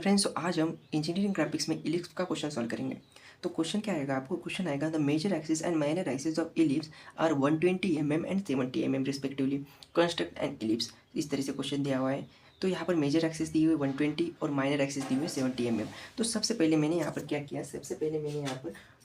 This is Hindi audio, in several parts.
फ्रेंड्स, तो आज हम इंजीनियरिंग ग्राफिक्स में इलिप्स का क्वेश्चन सॉल्व करेंगे। तो क्वेश्चन क्या आएगा, आपको क्वेश्चन आएगा the major axis and minor axis of ellipse are 120 mm and 70 mm respectively, construct an ellipse. इस तरह से क्वेश्चन दिया हुआ है। तो यहाँ पर मेजर एक्सिस दी हुई है 120 और माइनर एक्सिस दी हुई है 70 mm। तो सबसे पहले मैंने यहाँ पर क्या किया, सबसे पहले मैंने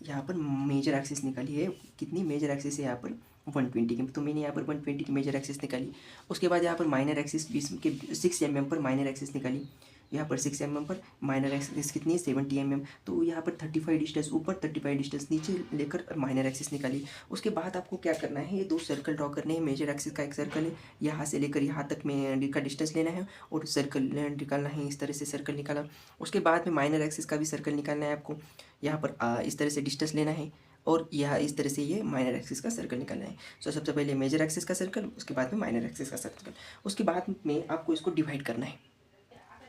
यहाँ पर मेजर एक्सिस निकाली है। कितनी मेजर एक्सिस है यहाँ पर 120 की, तो मैंने यहाँ पर 120 की मेजर एक्सिस निकाली। उसके बाद यहाँ पर माइनर एक्सिस 20 के 6 mm पर माइनर एक्सिस निकाली। यहाँ पर 6 mm पर माइनर एक्सिस कितनी है 70 mm। तो यहाँ पर 35 डिस्टेंस ऊपर 35 डिस्टेंस नीचे लेकर माइनर एक्सिस निकाली। उसके बाद आपको क्या करना है, ये दो सर्कल ड्रॉ करने हैं। मेजर एक्सिस का एक सर्कल है, यहाँ से लेकर यहाँ तक में का डिस्टेंस लेना है और सर्कल निकालना है। इस तरह से सर्कल निकाला। उसके बाद में माइनर एक्सिस का भी सर्कल निकालना है आपको। यहाँ पर इस तरह से डिस्टेंस लेना है और यह इस तरह से ये माइनर एक्सिस का सर्कल निकालना है। सो सबसे पहले मेजर एक्सिस का सर्कल, उसके बाद में माइनर एक्सिस का सर्कल, उसके बाद में आपको इसको डिवाइड करना है।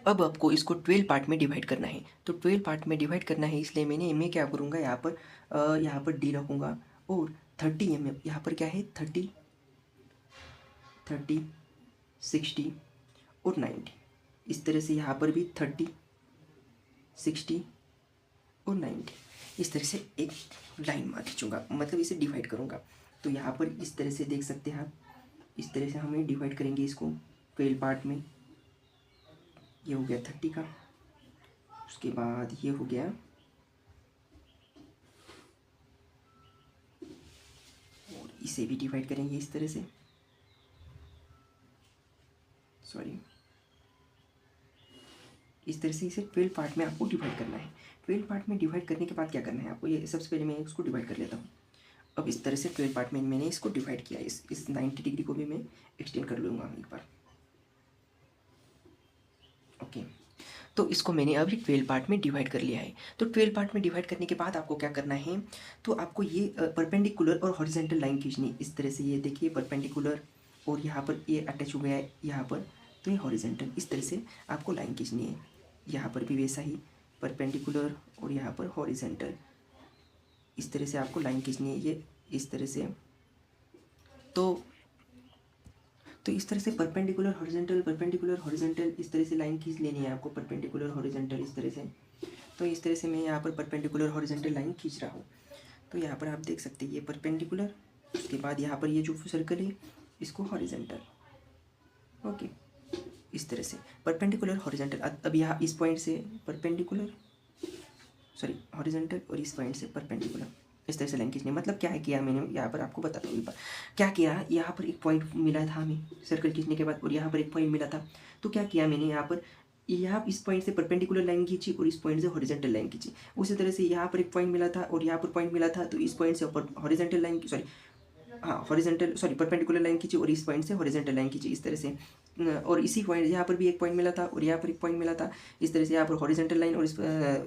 अब आपको इसको 12 पार्ट में डिवाइड करना है। तो 12 पार्ट में डिवाइड करना है, इसलिए मैं क्या करूँगा, यहाँ पर डी रखूँगा और 30 mm यहाँ पर क्या है 30, 60 और 90। इस तरह से यहाँ पर भी 30, 60 और 90 इस तरह से एक लाइन मार खींचूँगा, मतलब इसे डिवाइड करूँगा। तो यहाँ पर इस तरह से देख सकते हैं आप, इस तरह से हमें डिवाइड करेंगे इसको 12 पार्ट में। ये हो गया 30 का, उसके बाद ये हो गया और इसे भी डिवाइड करेंगे इस तरह से, सॉरी इस तरह से इसे 12 पार्ट में आपको डिवाइड करना है। 12 पार्ट में डिवाइड करने के बाद क्या करना है आपको, ये सबसे पहले मैं इसको डिवाइड कर लेता हूँ। अब इस तरह से 12 पार्ट में मैंने इसको डिवाइड किया। इस 90 डिग्री को भी मैं एक्सटेंड कर लूँगा एक बार। ओके, तो इसको मैंने अभी 12 पार्ट में डिवाइड कर लिया है। तो 12 पार्ट में डिवाइड करने के बाद आपको क्या करना है, तो आपको ये परपेंडिकुलर और हॉरिजॉन्टल लाइन खींचनी। इस तरह से ये देखिए परपेंडिकुलर और यहाँ पर ये अटैच हो गया है यहाँ पर, तो ये हॉरिजॉन्टल। इस तरह से आपको लाइन खींचनी है। यहाँ पर भी वैसा ही परपेंडिकुलर और यहाँ पर हॉरिजॉन्टल, इस तरह से आपको लाइन खींचनी है, ये इस तरह से। तो इस तरह से परपेंडिकुलर हॉरिजॉन्टल इस तरह से लाइन खींच लेनी है आपको, परपेंडिकुलर हॉरिजॉन्टल इस तरह से। तो इस तरह से मैं यहाँ पर परपेंडिकुलर हॉरिजॉन्टल लाइन खींच रहा हूँ। तो यहाँ पर आप देख सकते हैं ये परपेंडिकुलर, उसके बाद यहाँ पर ये जो सर्कल है इसको हॉरिजॉन्टल। ओके, इस तरह से परपेंडिकुलर हॉरिजॉन्टल। अब यहाँ इस पॉइंट से परपेंडिकुलर, सॉरी हॉरिजॉन्टल, और इस पॉइंट से परपेंडिकुलर, इस तरह से लाइन खींचनी। मतलब क्या है किया मैंने, यहाँ पर आपको बताता हूँ। क्या किया, यहाँ पर एक पॉइंट मिला था हमें सर्कल खींचने के बाद, और यहाँ पर एक पॉइंट मिला था। तो क्या किया मैंने, यहाँ इस पॉइंट से परपेंडिकुलर लाइन खींची और इस पॉइंट से हॉरिजॉन्टल लाइन खींची। उसी तरह से यहाँ पर एक पॉइंट मिला था और यहाँ पर पॉइंट मिला था, तो इस पॉइंट से हॉरिजॉन्टल लाइन, सॉरी हाँ हॉरिजॉन्टल, सॉरी परपेंडिकुलर लाइन खींची और इस पॉइंट से हॉरिजॉन्टल लाइन खींची इस तरह से। और इसी पॉइंट यहाँ पर भी एक पॉइंट मिला था और यहाँ पर एक पॉइंट मिला था। इस तरह से यहाँ पर हॉरिजॉन्टल लाइन और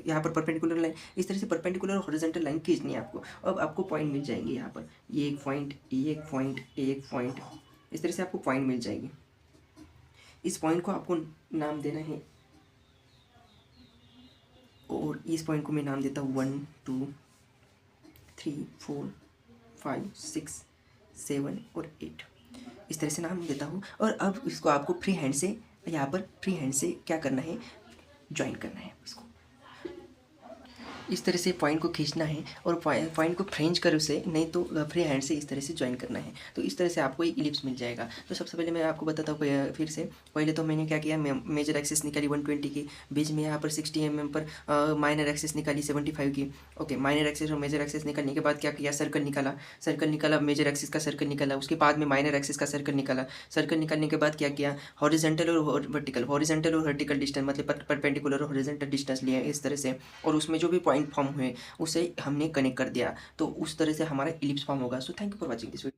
यहाँ पर परपेंडिकुलर लाइन, इस तरह से परपेंडिकुलर और हॉरिजॉन्टल लाइन खींचनी है आपको। अब आपको पॉइंट मिल जाएंगे यहाँ पर, ये एक पॉइंट, एक पॉइंट, एक पॉइंट, इस तरह से आपको पॉइंट मिल जाएगी। इस पॉइंट को आपको नाम देना है और इस पॉइंट को मैं नाम देता हूँ 1 2 3 4 5 6 7 और 8, इस तरह से नाम देता हूँ। और अब इसको आपको फ्री हैंड से, यहाँ पर फ्री हैंड से क्या करना है, ज्वाइन करना है इसको। इस तरह से पॉइंट को खींचना है और पॉइंट को फ्रेंच कर उसे, नहीं तो फ्री हैंड से इस तरह से ज्वाइन करना है। तो इस तरह से आपको एक इलिप्स मिल जाएगा। तो सबसे पहले मैं आपको बताता हूँ फिर से। पहले तो मैंने क्या किया, मेजर एक्सिस निकाली 120 की, बीच में यहाँ पर 60 mm पर माइनर एक्सिस निकाली 75 की। ओके, माइनर एक्सिस और मेजर एक्सिस निकालने के बाद क्या किया, सर्कल निकाला, मेजर एक्सिस का सर्कल निकाला। उसके बाद में माइनर एक्सिस का सर्कल निकाला। सर्कल निकालने के बाद क्या किया, हॉरिजॉन्टल और वर्टिकल डिस्टेंस, मतलब परपेंडिकुलर और हॉरिजॉन्टल डिस्टेंस लिया इस तरह से, और उसमें जो भी पॉइंट फॉर्म हुए उसे हमने कनेक्ट कर दिया। तो उस तरह से हमारा इलिप्स फॉर्म होगा। So thank you for watching this video.